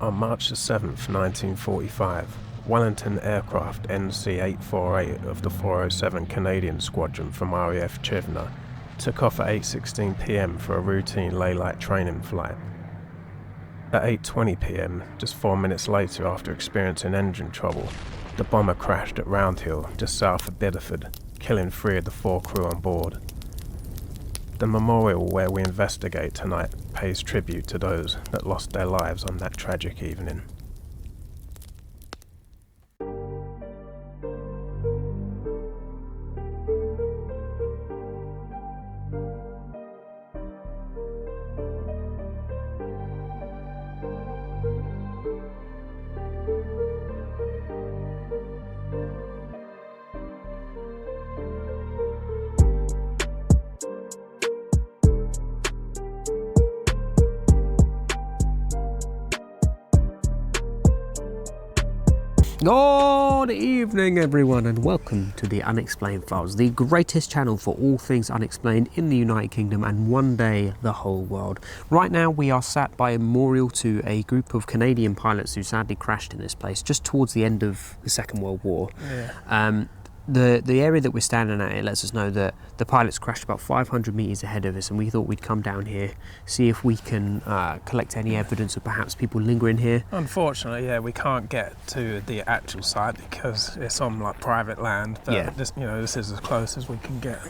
On March the 7th, 1945, Wellington aircraft NC-848 of the 407 Canadian Squadron from RAF Chivna took off at 8:16 p.m. for a routine lay-light training flight. At 8:20 p.m., just 4 minutes later after experiencing engine trouble, the bomber crashed at Round Hill, just south of Bideford, killing 3 of the 4 crew on board. The memorial where we investigate tonight pays tribute to those that lost their lives on that tragic evening. Good evening everyone, and welcome to the Unexplained Files, the greatest channel for all things unexplained in the United Kingdom and one day the whole world. Right now we are sat by a memorial to a group of Canadian pilots who sadly crashed in this place just towards the end of the Second World War. Yeah. The area that we're standing at, it lets us know that the pilots crashed about 500 metres ahead of us, and we thought we'd come down here, see if we can collect any evidence of perhaps people lingering here. Unfortunately, yeah, we can't get to the actual site because it's on like private land, but yeah. This is as close as we can get.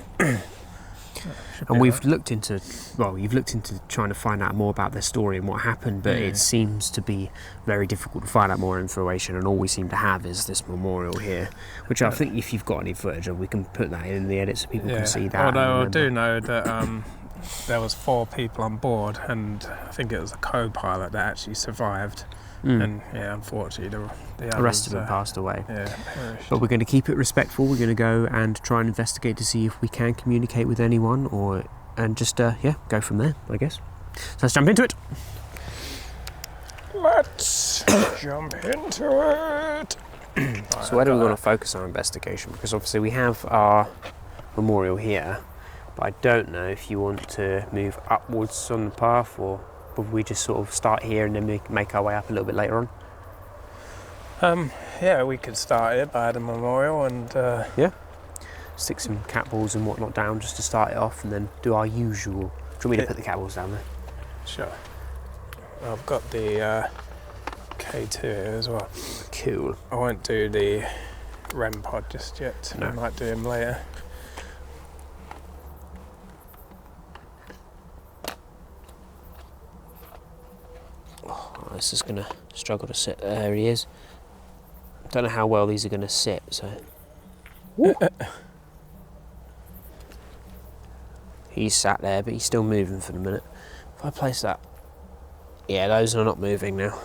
And we've looked into, well, you've looked into trying to find out more about their story and what happened, but it seems to be very difficult to find out more information, and all we seem to have is this memorial here, which I think if you've got any footage of, we can put that in the edit so people can see that. Although I do know that there was 4 people on board, and I think it was a co-pilot that actually survived. And yeah, unfortunately the rest of them passed away. Yeah, perished. But we're going to keep it respectful. We're going to go and try and investigate to see if we can communicate with anyone, and just go from there, I guess. So let's jump into it. Let's jump into it. So where do we want to focus our investigation? Because obviously we have our memorial here, but I don't know if you want to move upwards on the path, or would we just sort of start here and then make our way up a little bit later on? Yeah, we could start here by the memorial and stick some cat balls and whatnot down just to start it off, and then do our usual. Do you want me to put the cat balls down there? Sure. I've got the K2 here as well. Cool. I won't do the REM pod just yet. No. I might do him later. This is going to struggle to sit. There he is. Don't know how well these are going to sit, so... He's sat there, but he's still moving for the minute. If I place that... Yeah, those are not moving now.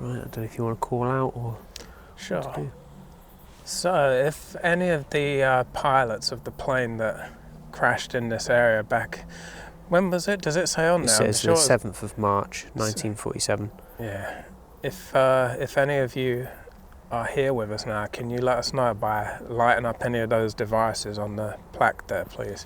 Right, I don't know if you want to call out or... Sure. So, if any of the pilots of the plane that crashed in this area back, when was it? Does it say on there? It says the 7th of March, 1947. Yeah. If any of you are here with us now, can you let us know by lighting up any of those devices on the plaque there, please?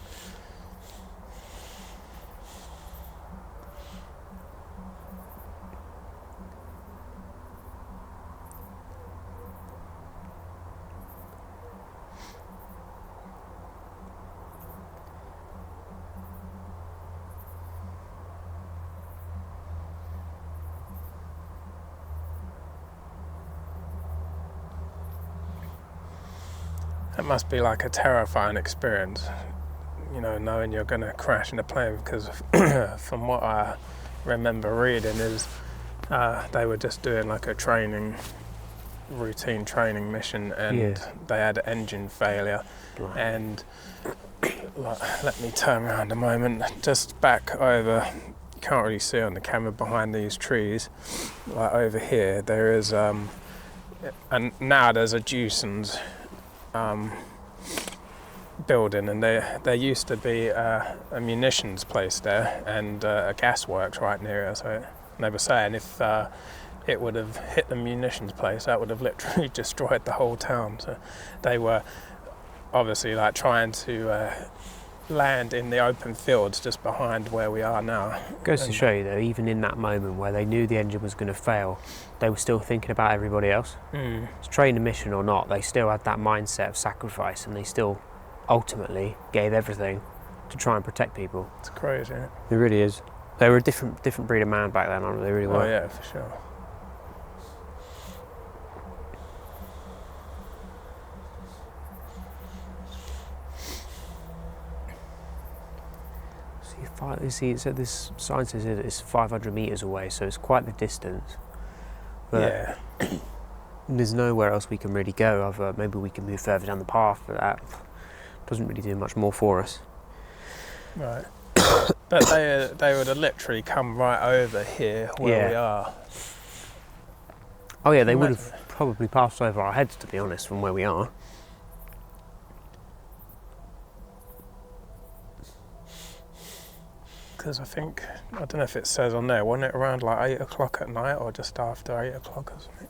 It must be like a terrifying experience, knowing you're going to crash in a plane, because from what I remember reading is they were just doing like a routine training mission, and they had engine failure. Right. And let me turn around a moment, just back over, you can't really see on the camera behind these trees, like over here there is, and now there's a Dewson's building, and there used to be a munitions place there and a gas works right near it. So they were saying if it would have hit the munitions place, that would have literally destroyed the whole town. So they were obviously like trying to land in the open fields just behind where we are now. Goes to show you though, even in that moment where they knew the engine was going to fail, they were still thinking about everybody else. It's train a mission or not, they still had that mindset of sacrifice, and they still ultimately gave everything to try and protect people. It's crazy, isn't it? It really is. They were a different breed of man back then, aren't they? They really were. Oh yeah, for sure. You see, so this sign says it's 500 metres away, so it's quite the distance. But Yeah. there's nowhere else we can really go. Other maybe we can move further down the path, but that doesn't really do much more for us. Right. But they would have literally come right over here where we are. Oh yeah, they would have probably passed over our heads, to be honest, from where we are. Because I don't know if it says on there, wasn't it around like 8 o'clock at night or just after 8 o'clock or something?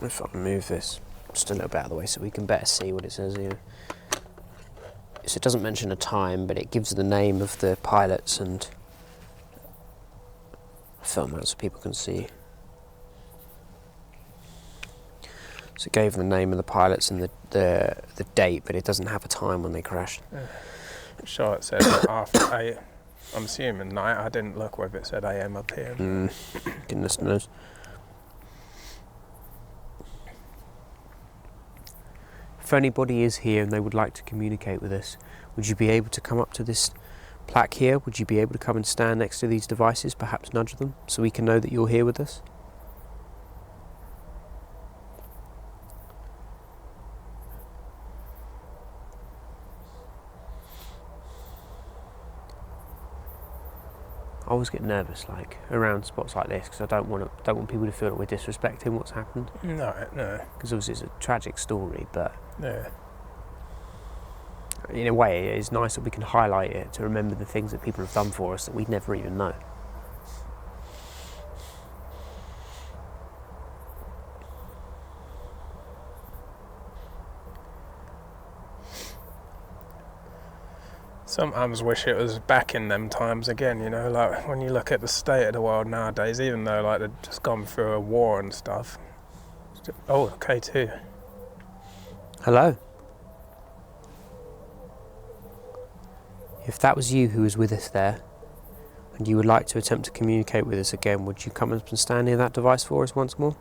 If I can move this just a little bit out of the way so we can better see what it says here. So it doesn't mention a time, but it gives the name of the pilots and film out so people can see. So it gave the name of the pilots and the date, but it doesn't have a time when they crashed. I'm sure it said after 8. I'm assuming night. I didn't look whether it said AM or PM. Goodness knows. If anybody is here and they would like to communicate with us, would you be able to come up to this plaque here? Would you be able to come and stand next to these devices, perhaps nudge them, so we can know that you're here with us? I always get nervous, like around spots like this, because I don't want people to feel that we're disrespecting what's happened. No. Because obviously it's a tragic story, but Yeah. in a way it's nice that we can highlight it to remember the things that people have done for us that we'd never even know. Sometimes wish it was back in them times again, you know, like when you look at the state of the world nowadays, even though like they've just gone through a war and stuff. Oh, K2. Hello? If that was you who was with us there, and you would like to attempt to communicate with us again, would you come up and stand near that device for us once more?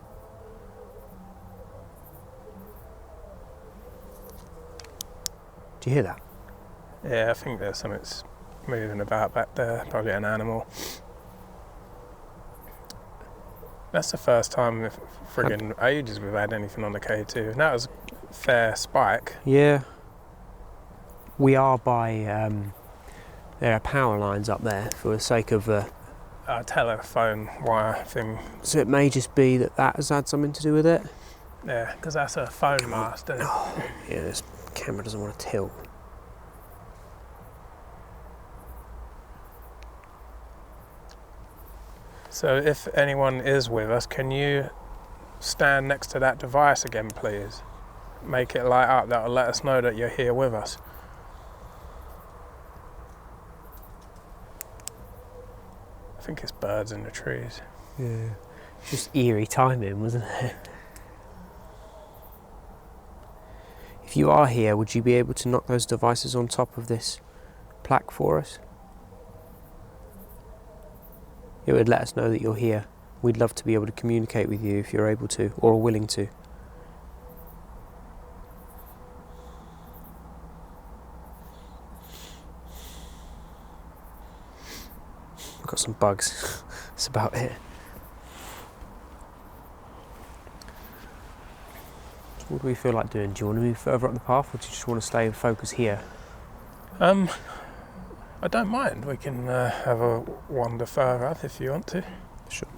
Do you hear that? Yeah, I think there's something moving about back there, probably an animal. That's the first time in friggin' ages we've had anything on the K2. And that was a fair spike. Yeah. We are by, there are power lines up there for the sake of the... telephone wire thing. So it may just be that has had something to do with it? Yeah, because that's a phone mast, isn't it? Yeah, this camera doesn't want to tilt. So if anyone is with us, can you stand next to that device again, please? Make it light up. That'll let us know that you're here with us. I think it's birds in the trees. Yeah. Just eerie timing, wasn't it? If you are here, would you be able to knock those devices on top of this plaque for us? It would let us know that you're here. We'd love to be able to communicate with you if you're able to, or are willing to. I've got some bugs. That's about it. So what do we feel like doing? Do you want to move further up the path, or do you just want to stay and focus here? I don't mind. We can have a wander further up if you want to. Sure.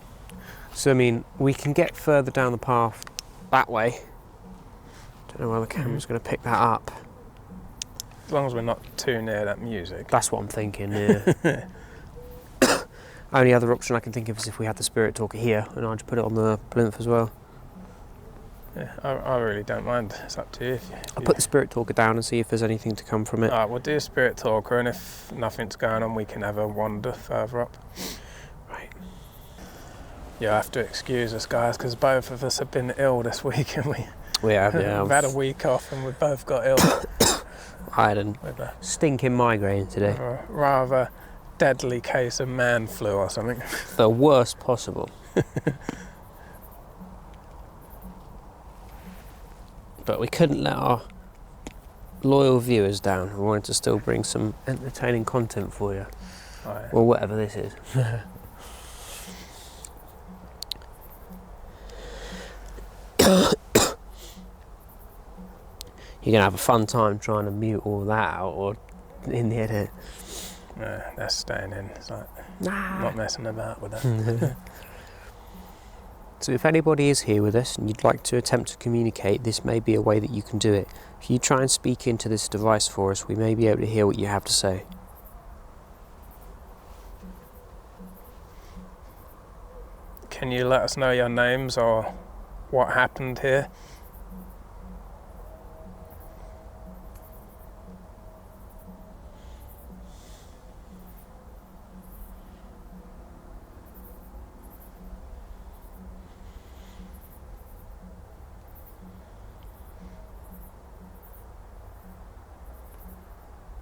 So, I mean, we can get further down the path that way. Don't know whether the camera's going to pick that up. As long as we're not too near that music. That's what I'm thinking, yeah. Only other option I can think of is if we had the spirit talker here and I'd put it on the plinth as well. Yeah, I really don't mind. It's up to you. I'll put the spirit talker down and see if there's anything to come from it. Alright, we'll do a spirit talker, and if nothing's going on, we can have a wander further up. Right. You'll have to excuse us, guys, because both of us have been ill this week, and We have, yeah. we've had a week off, and we've both got ill. I had a With a stinking migraine today. rather deadly case of man flu or something. The worst possible. But we couldn't let our loyal viewers down. We wanted to still bring some entertaining content for you. Right. Or whatever this is. You're going to have a fun time trying to mute all that out or in the edit. That's staying in. It's like Nah. not messing about with that. So if anybody is here with us and you'd like to attempt to communicate, this may be a way that you can do it. If you try and speak into this device for us, we may be able to hear what you have to say. Can you let us know your names or what happened here?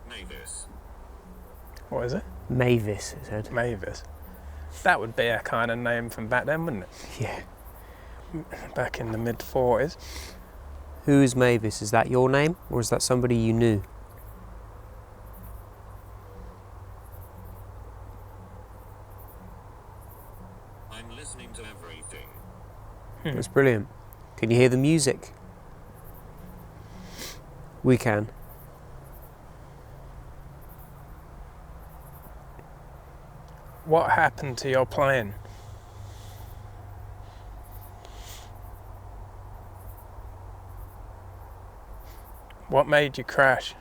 Mavis. What is it? Mavis, it said. Mavis. That would be a kind of name from back then, wouldn't it? Yeah. Back in the mid-40s. Who is Mavis? Is that your name or is that somebody you knew? I'm listening to everything. That's brilliant. Can you hear the music? We can. What happened to your plane? What made you crash?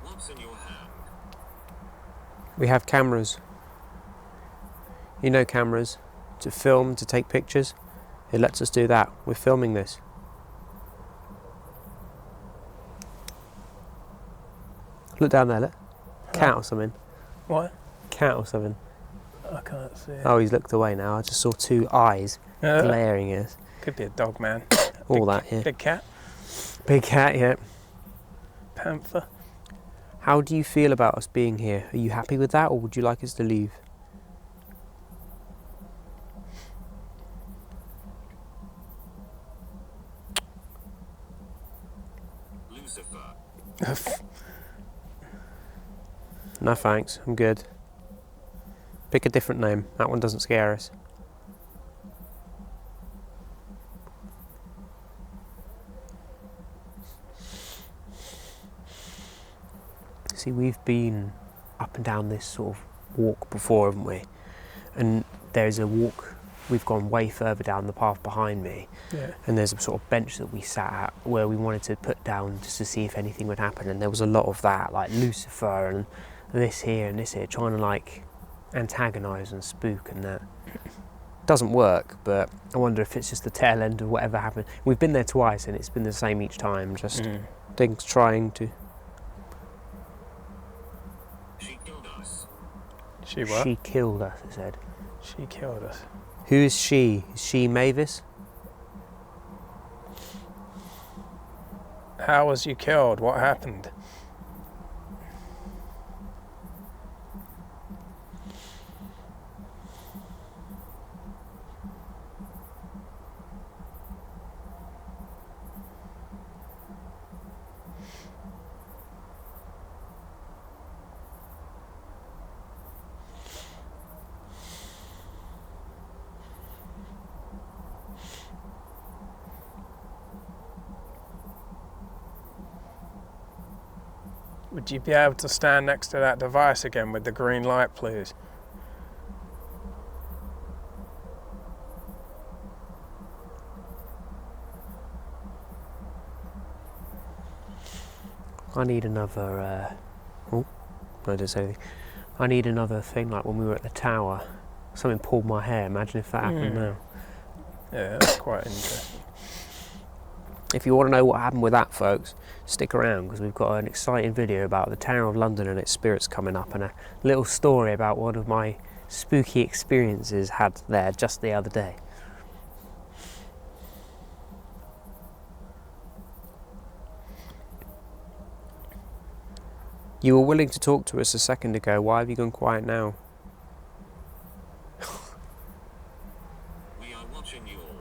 What's in your hand? We have cameras. You know cameras. To film, to take pictures. It lets us do that. We're filming this. Look down there, look. Cat or something. What? Cat or something. I can't see it. Oh, he's looked away now. I just saw two eyes glaring at us. Could be a dog, man. All that, yeah. Big cat. Big cat, yeah. Panther. How do you feel about us being here? Are you happy with that or would you like us to leave? Lucifer. No thanks, I'm good. Pick a different name. That one doesn't scare us. See, we've been up and down this sort of walk before, haven't we? And there's a walk, we've gone way further down the path behind me. Yeah. And there's a sort of bench that we sat at where we wanted to put down just to see if anything would happen. And there was a lot of that, like Lucifer and this here and this here, trying to like antagonise and spook and that. Doesn't work, but I wonder if it's just the tail end of whatever happened. We've been there twice and it's been the same each time, just things trying to... She killed us. She what? She killed us, it said. She killed us. Who is she? Is she Mavis? How was you killed? What happened? Would you be able to stand next to that device again with the green light, please? I need another, oh, no, I didn't say anything. I need another thing like when we were at the tower. Something pulled my hair. Imagine if that happened now. Yeah, that's quite interesting. If you want to know what happened with that, folks, stick around because we've got an exciting video about the Tower of London and its spirits coming up, and a little story about one of my spooky experiences had there just the other day. You were willing to talk to us a second ago. Why have you gone quiet now? We are watching you all.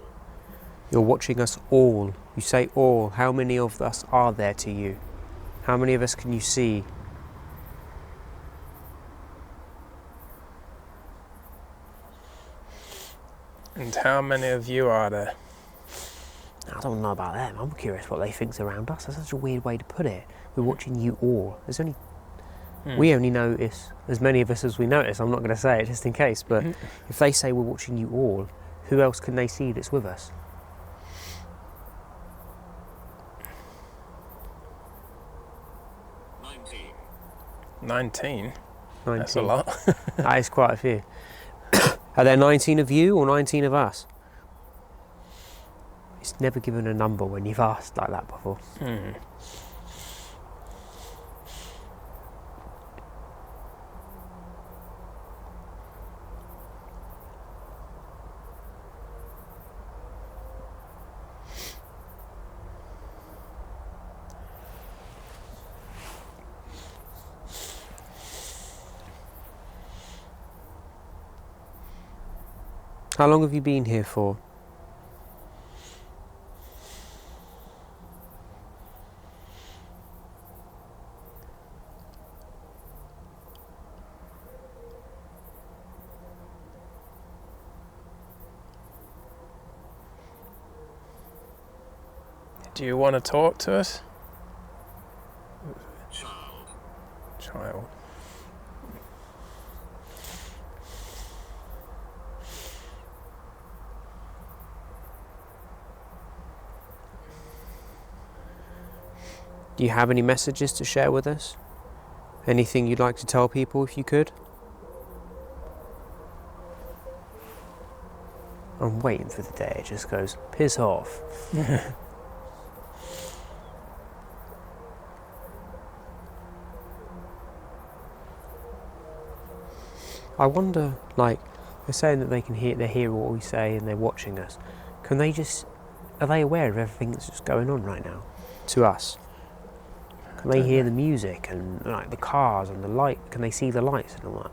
You're watching us all. You say all. How many of us are there to you? How many of us can you see? And how many of you are there? I don't know about them. I'm curious what they think's around us. That's such a weird way to put it. We're watching you all. There's only... We only notice as many of us as we notice. I'm not going to say it just in case, but if they say we're watching you all, who else can they see that's with us? 19? 19. That's a lot. That is quite a few. Are there 19 of you or 19 of us? It's never given a number when you've asked like that before. How long have you been here for? Do you want to talk to us? Child. Do you have any messages to share with us? Anything you'd like to tell people if you could? I'm waiting for the day it just goes, piss off. I wonder, like, they're saying that they hear what we say and they're watching us. Can they just, are they aware of everything that's just going on right now to us? Can they hear the music and like the cars and the light? Can they see the lights and all that?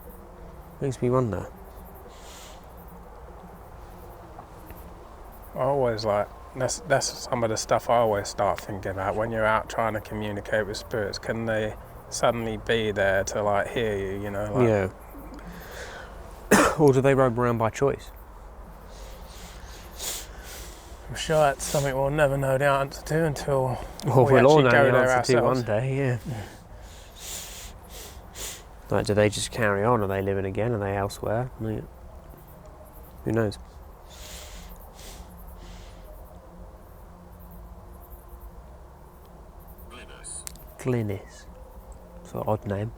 Makes me wonder. I always that's some of the stuff I always start thinking about when you're out trying to communicate with spirits. Can they suddenly be there to like hear you, you know? Like, Yeah. Or do they roam around by choice? I'm sure that's something we'll never know the answer to until Well, we we'll all actually know go the there answer to ourselves. one day, yeah. Like, do they just carry on? Are they living again? Are they elsewhere? Who knows? Glynis. Sort of odd name.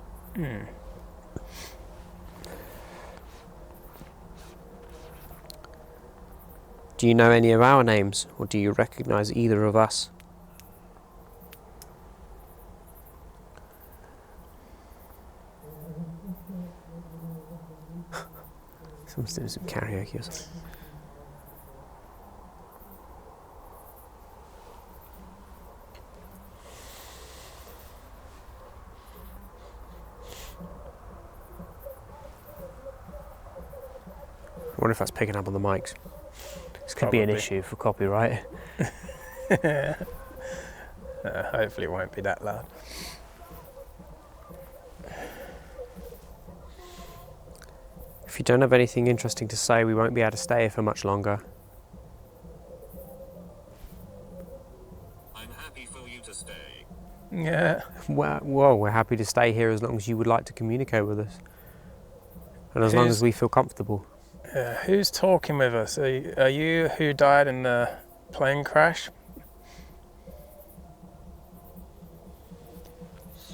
Do you know any of our names, or do you recognise either of us? Someone's doing some karaoke or something. I wonder if that's picking up on the mics. This could be an Probably. issue for copyright. Hopefully it won't be that loud. If you don't have anything interesting to say, we won't be able to stay here for much longer. I'm happy for you to stay. Yeah. Well, we're happy to stay here as long as you would like to communicate with us. And as long as we feel comfortable. Who's talking with us? Are you who died in the plane crash?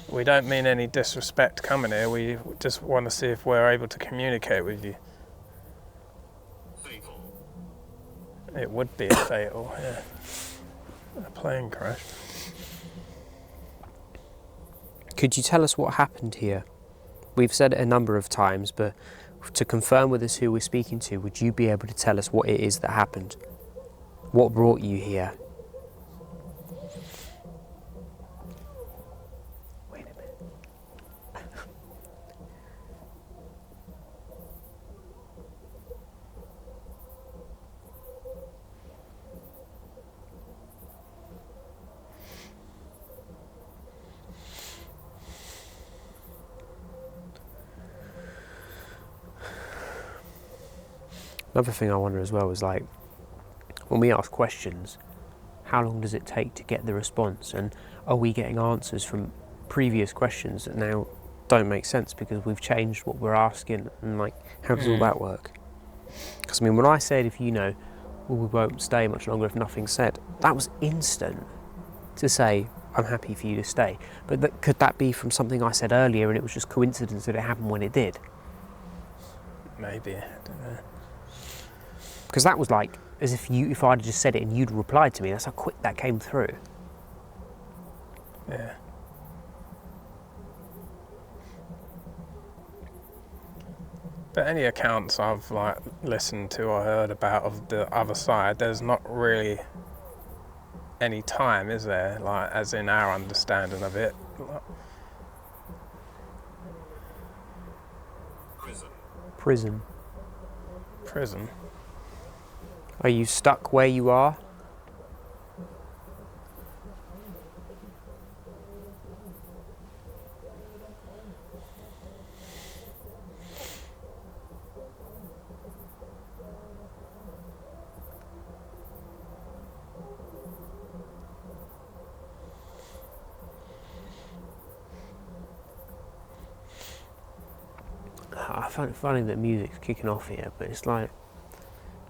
We don't mean any disrespect coming here. We just want to see if we're able to communicate with you. Fatal. It would be a fatal, yeah. A plane crash. Could you tell us what happened here? We've said it a number of times, but to confirm with us who we're speaking to, would you be able to tell us what it is that happened? What brought you here? Wait a minute. Another thing I wonder as well is, like, when we ask questions, how long does it take to get the response? And are we getting answers from previous questions that now don't make sense because we've changed what we're asking? And, like, how does all that work? Because, I mean, when I said, if you know, well, we won't stay much longer if nothing's said, that was instant to say, I'm happy for you to stay. But could that be from something I said earlier and it was just coincidence that it happened when it did? Maybe, I don't know. Because that was like, as if I'd just said it and you'd replied to me. That's how quick that came through. Yeah. But any accounts I've listened to or heard about of the other side, there's not really any time, is there? Like, as in our understanding of it. Prison. Prison. Are you stuck where you are? I find it funny that music's kicking off here, but it's like,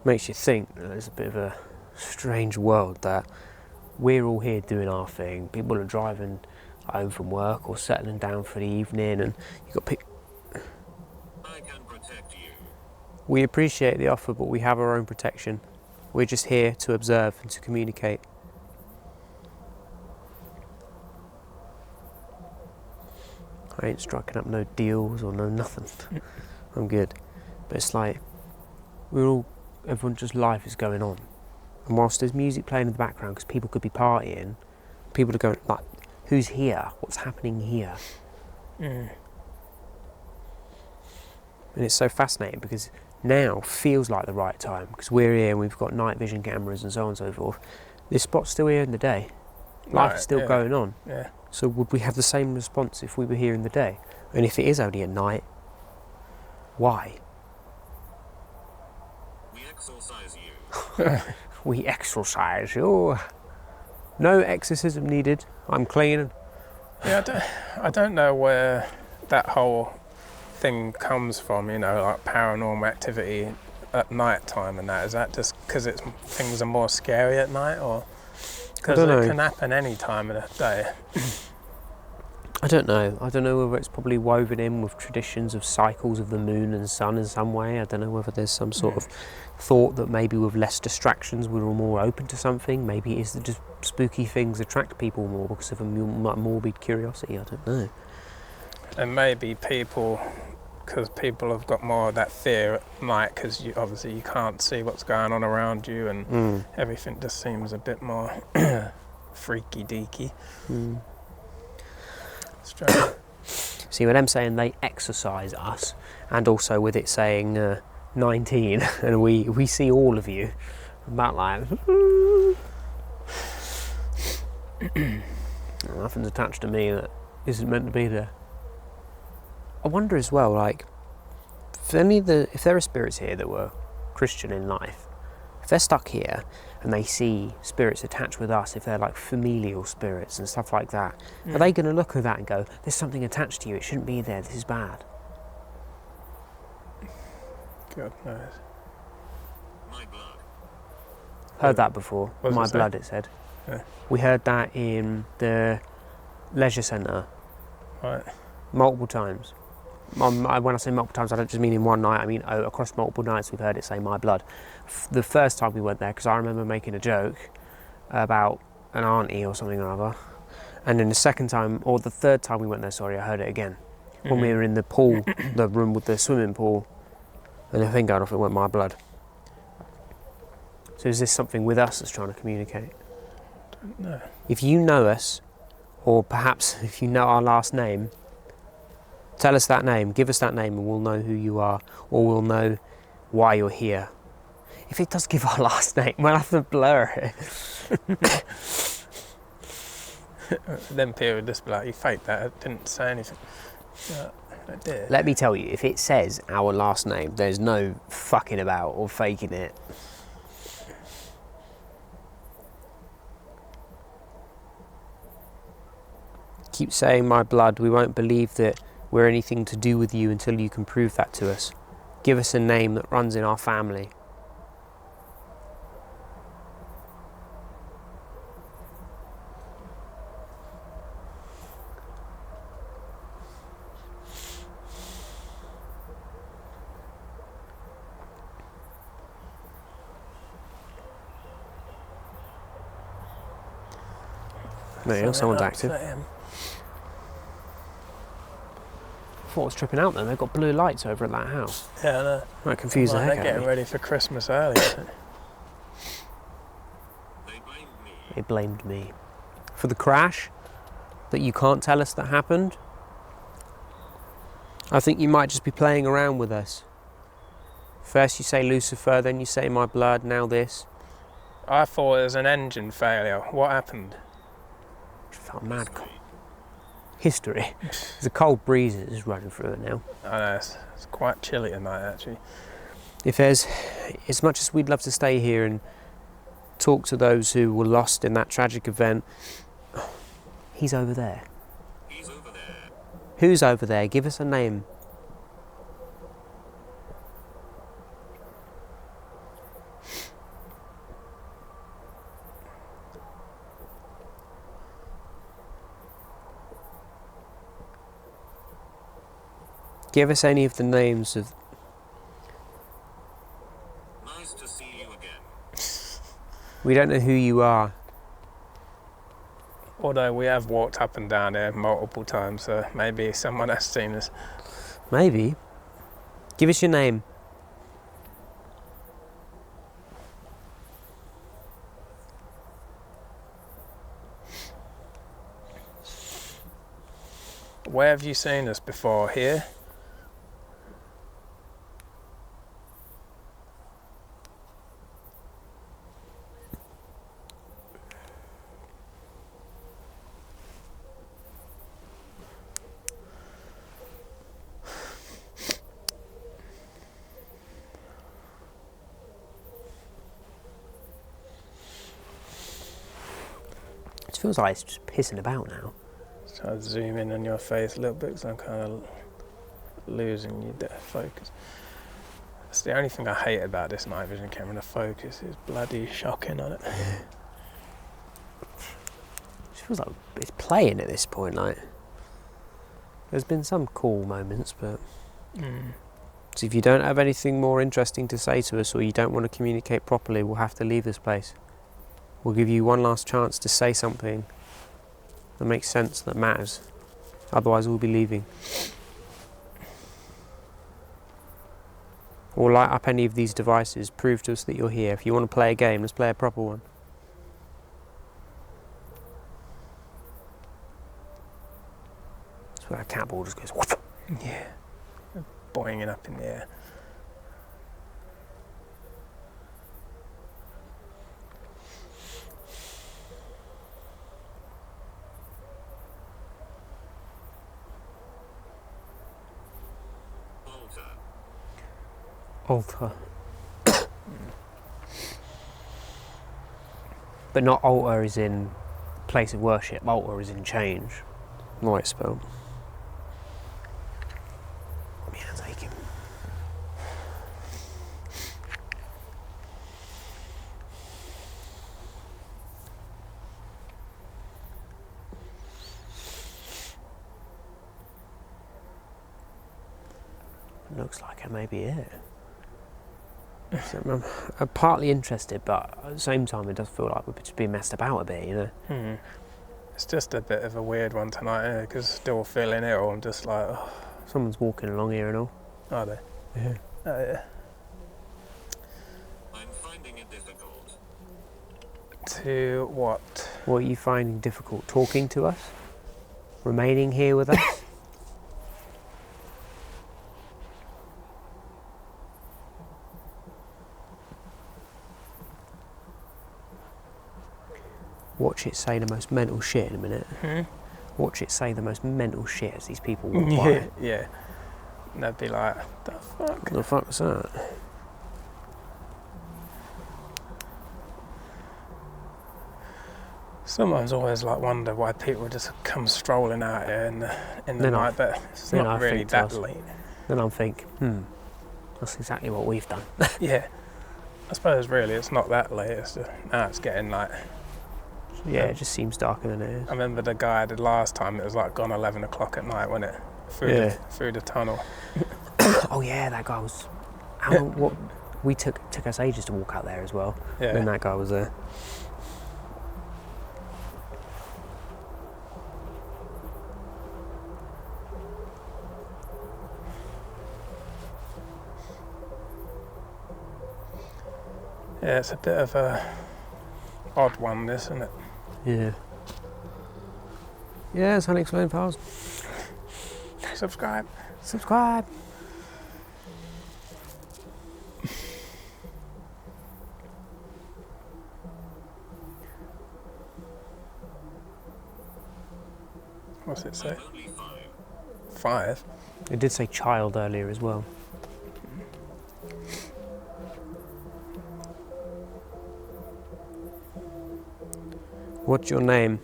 makes you think that it's a bit of a strange world that we're all here doing our thing. People are driving home from work or settling down for the evening, and you've got people. I can protect you. We appreciate the offer, but we have our own protection. We're just here to observe and to communicate. I ain't striking up no deals or no nothing. I'm good. But it's like, everyone just life is going on. And whilst there's music playing in the background, because people could be partying, people are going, like, who's here? What's happening here? Mm. And it's so fascinating because now feels like the right time because we're here and we've got night vision cameras and so on and so forth. This spot's still here in the day. Life is still going on. Yeah. So would we have the same response if we were here in the day? And if it is only at night, why? We exorcise you. We exorcise you. No exorcism needed. I'm clean. Yeah, I don't know where that whole thing comes from, like paranormal activity at night time and that. Is that just because things are more scary at night, or because it can happen any time of the day? I don't know. I don't know whether it's probably woven in with traditions of cycles of the moon and sun in some way. I don't know whether there's some sort of thought that maybe with less distractions we're all more open to something. Maybe it is that just spooky things attract people more because of a morbid curiosity. I don't know. And maybe because people have got more of that fear at night because obviously you can't see what's going on around you and everything just seems a bit more freaky deaky. Strange. See, with them saying they exercise us, and also with it saying 19, and we see all of you, about like nothing's attached to me that isn't meant to be there. I wonder as well, like, if there are spirits here that were Christian in life, if they're stuck here and they see spirits attached with us, if they're like familial spirits and stuff like that, are they going to look at that and go, there's something attached to you, it shouldn't be there, this is bad? God knows. My blood. Heard that before. What does My it say? blood, it said. Yeah. We heard that in the leisure centre Right. multiple times. When I say multiple times, I don't just mean in one night, I mean across multiple nights we've heard it say my blood. The first time we went there, because I remember making a joke about an auntie or something or other, and then the second time, or the third time we went there, sorry, I heard it again. When we were in the pool, the room with the swimming pool, and the thing going off, it went my blood. So is this something with us that's trying to communicate? No. If you know us, or perhaps if you know our last name, tell us that name, give us that name, and we'll know who you are, or we'll know why you're here. If it does give our last name, we'll have to blur it. Then people would just be like, you faked that, it didn't say anything. Yeah, I did. Let me tell you, if it says our last name, there's no fucking about or faking it. Keep saying my blood, we won't believe that we're anything to do with you until you can prove that to us. Give us a name that runs in our family. There you go, someone's active. I thought I was tripping out then, they've got blue lights over at that house. Yeah, I know. Might confuse the heck They're out getting of me. ready for Christmas early. They blamed me. They blamed me. For the crash that you can't tell us that happened? I think you might just be playing around with us. First you say Lucifer, then you say my blood, now this. I thought it was an engine failure. What happened? It felt mad. History. There's a cold breeze that's running through it now. I know, it's quite chilly tonight actually. If there's, as much as we'd love to stay here and talk to those who were lost in that tragic event, he's over there. He's over there. Who's over there? Give us a name. Give us any of the names of... Nice to see you again. We don't know who you are. Although we have walked up and down here multiple times, so maybe someone has seen us. Maybe. Give us your name. Where have you seen us before? Here? It feels like it's just pissing about now. Try to zoom in on your face a little bit because I'm kind of losing your depth of focus. That's the only thing I hate about this night vision camera, the focus is bloody shocking on it. It feels like it's playing at this point, like. There's been some cool moments, but... So if you don't have anything more interesting to say to us or you don't want to communicate properly, we'll have to leave this place. We'll give you one last chance to say something that makes sense, that matters. Otherwise we'll be leaving. Or light up any of these devices, prove to us that you're here. If you want to play a game, let's play a proper one. That's where a cat ball just goes whoop. Yeah. Boinging up in the air. Altar. Altar. But not altar as in place of worship, altar as in change. Right spelled. Yeah, take him. Looks like it may be it. So I'm partly interested, but at the same time it does feel like we're just being messed about a bit, you know? It's just a bit of a weird one tonight, because still feeling ill. I'm just like, oh, Someone's walking along here and all. are they? Yeah. Oh, yeah. I'm finding it difficult. To what? What are you finding difficult? Talking to us? Remaining here with us? Watch it say the most mental shit in a minute. Watch it say the most mental shit as these people walk by. Yeah. And they'd be like, the fuck? What the fuck was that? Sometimes I always like wonder why people just come strolling out here in the Then night, but it's then not I really think that to us- late. Then I'm thinking, that's exactly what we've done. Yeah. I suppose really it's not that late. It's just, now it's getting like. Yeah, it just seems darker than it is. I remember the guy I did last time. It was like gone 11 o'clock at night, wasn't it? Through the tunnel. Oh yeah, that guy was. What? We took us ages to walk out there as well. Yeah. And that guy was there. Yeah, it's a bit of a odd one, this, isn't it? Yeah. Yeah, it's Unexplained Files. Subscribe. Subscribe. What's it say? I'm only 5. 5? It did say child earlier as well. What's your name?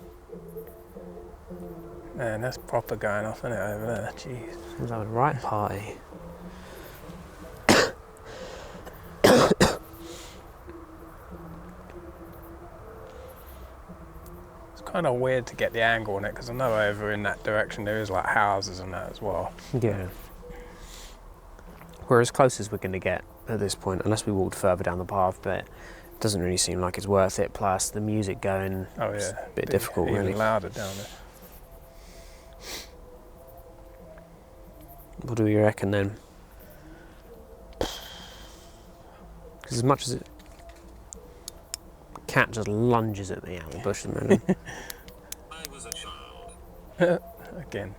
Man, that's proper going off, isn't it, over there? Jeez. Seems like a right party. It's kind of weird to get the angle on it, because I know over in that direction there is like houses and that as well. Yeah. We're as close as we're going to get at this point, unless we walked further down the path, but it doesn't really seem like it's worth it. Plus, the music going Oh is yeah. a bit difficult, even really. louder down there. What do you reckon then? Because as much as it... cat just lunges at me out of the bush at the moment. I was a child. Again.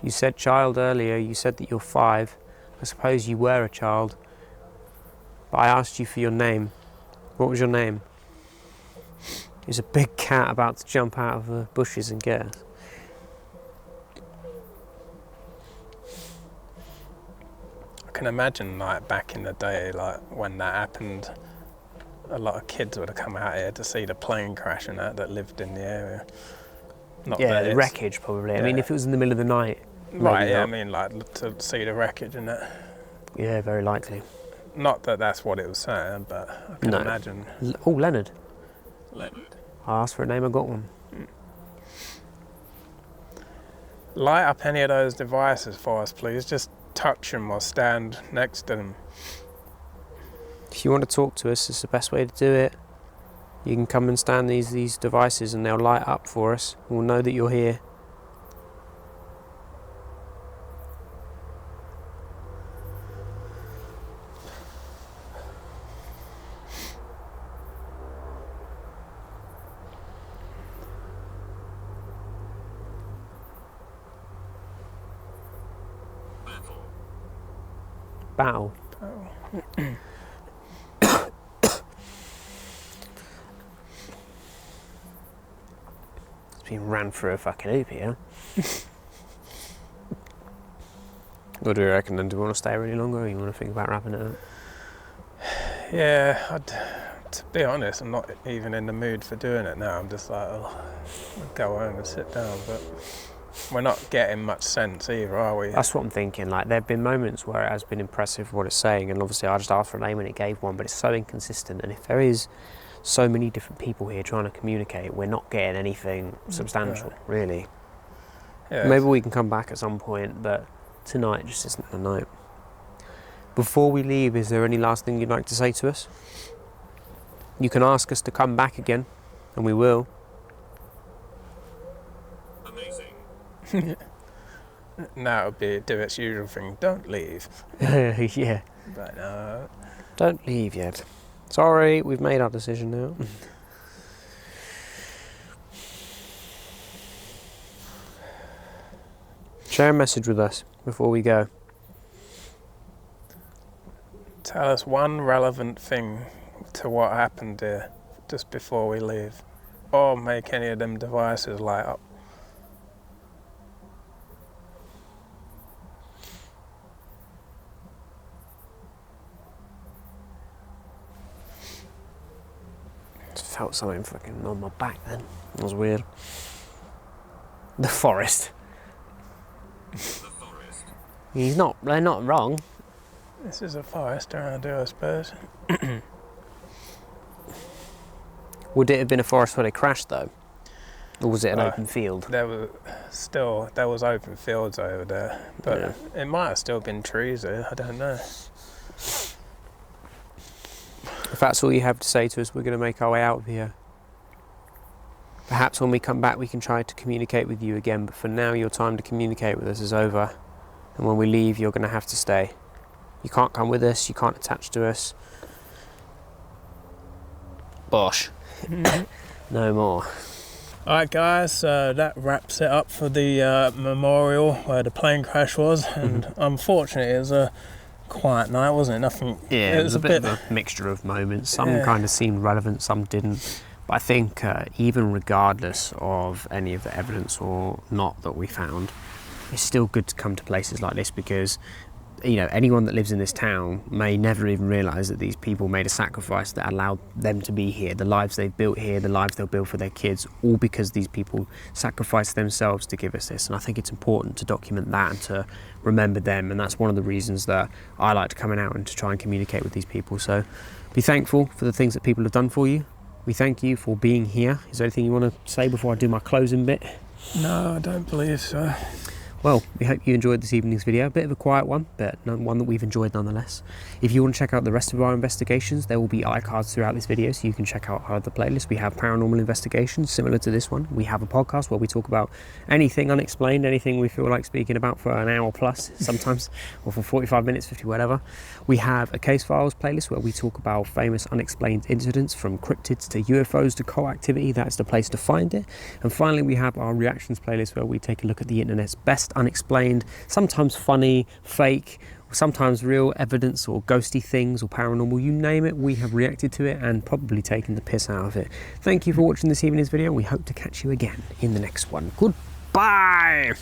You said child earlier, you said that you're 5. I suppose you were a child. But I asked you for your name. What was your name? There's a big cat about to jump out of the bushes and get us. I can imagine like back in the day, like when that happened, a lot of kids would have come out here to see the plane crash and that lived in the area. Not Yeah, that the it's- wreckage probably. I mean, yeah. if it was in the middle of the night, Right, maybe yeah, I not. mean like to see the wreckage and that. Yeah, very likely. Not that that's what it was saying, but I can No. imagine. Oh, Leonard. Leonard. I asked for a name, I got one. Light up any of those devices for us, please. Just touch them or stand next to them. If you want to talk to us, it's the best way to do it. You can come and stand these devices and they'll light up for us. We'll know that you're here. Battle. Battle. It's been ran through a fucking hoop here. What do you reckon then? Do you want to stay really longer or you want to think about wrapping it up? Yeah, To be honest, I'm not even in the mood for doing it now. I'm just like, oh, I'll go home and sit down. But we're not getting much sense either, are we? That's what I'm thinking. Like, there have been moments where it has been impressive what it's saying, and obviously I just asked for a name and it gave one, but it's so inconsistent. And if there is so many different people here trying to communicate, we're not getting anything substantial, really. Yeah, Maybe we can come back at some point, but tonight just isn't the night. Before we leave, is there any last thing you'd like to say to us? You can ask us to come back again, and we will. Amazing. now it would be do its usual thing. Don't leave. Yeah. But no. Don't leave yet. Sorry, we've made our decision now. Share a message with us before we go. Tell us one relevant thing to what happened here just before we leave. Or make any of them devices light up. Just felt something fucking on my back then. That was weird. The forest. The forest. They're not wrong. This is a forest around here, I suppose. Would it have been a forest where they crashed though? Or was it an open field? There was open fields over there, but it might have still been trees here. I don't know. If that's all you have to say to us, we're going to make our way out of here. Perhaps when we come back we can try to communicate with you again, but for now your time to communicate with us is over. And when we leave, you're going to have to stay. You can't come with us, you can't attach to us. Bosh. No more. Alright guys, that wraps it up for the memorial where the plane crash was, and unfortunately it was a quiet night, wasn't it? Nothing. Yeah, it was a bit of a mixture of moments. Some kind of seemed relevant, some didn't. But I think even regardless of any of the evidence or not that we found, it's still good to come to places like this because, you know, anyone that lives in this town may never even realise that these people made a sacrifice that allowed them to be here, the lives they've built here, the lives they'll build for their kids, all because these people sacrificed themselves to give us this. And I think it's important to document that and to remember them, and that's one of the reasons that I like coming out and to try and communicate with these people. So be thankful for the things that people have done for you. We thank you for being here. Is there anything you want to say before I do my closing bit? No, I don't believe so. Well, we hope you enjoyed this evening's video. A bit of a quiet one, but one that we've enjoyed nonetheless. If you want to check out the rest of our investigations, there will be iCards throughout this video, so you can check out our other playlists. We have paranormal investigations similar to this one. We have a podcast where we talk about anything unexplained, anything we feel like speaking about for an hour plus sometimes, or for 45 minutes, 50, whatever. We have a case files playlist where we talk about famous unexplained incidents, from cryptids to UFOs to cult activity. That's the place to find it. And finally, we have our reactions playlist where we take a look at the internet's best unexplained, sometimes funny, fake, sometimes real evidence or ghosty things or paranormal, you name it, we have reacted to it and probably taken the piss out of it. Thank you for watching this evening's video, and we hope to catch you again in the next one. Goodbye!